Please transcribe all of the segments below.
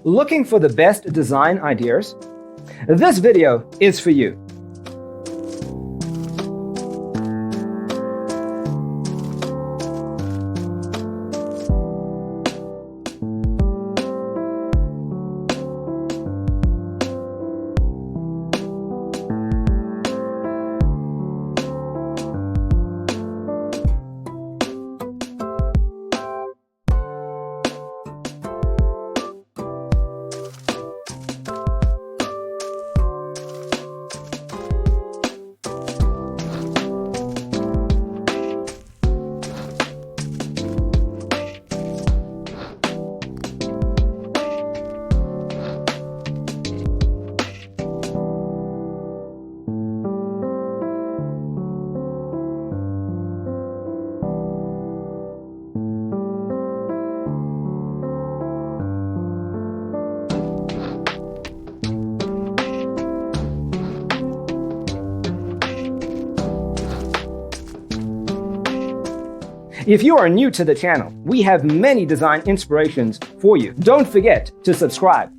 Looking for the best design ideas? This video is for you. If you are new to the channel, we have many design inspirations for you. Don't forget to subscribe.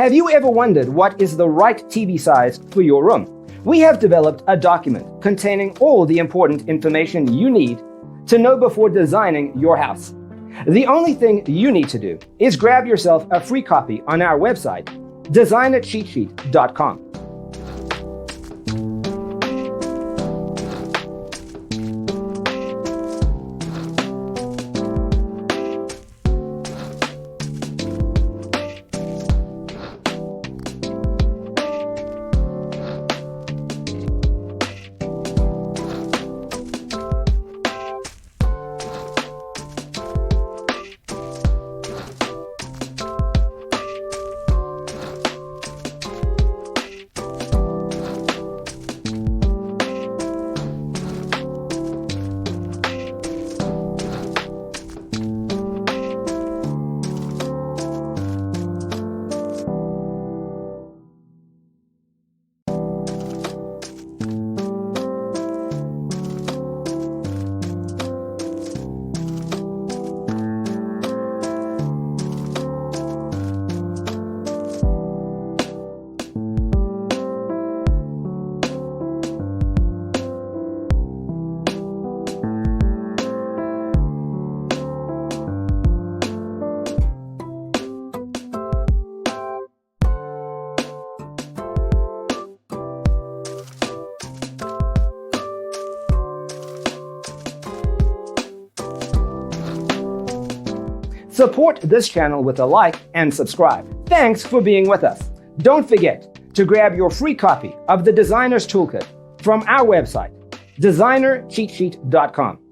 Have you ever wondered what is the right TV size for your room? We have developed a document containing all the important information you need to know before designing your house. The only thing you need to do is grab yourself a free copy on our website, designercheatsheet.com. Support this channel with a like and subscribe. Thanks for being with us. Don't forget to grab your free copy of the Designer's Toolkit from our website, designercheatsheet.com.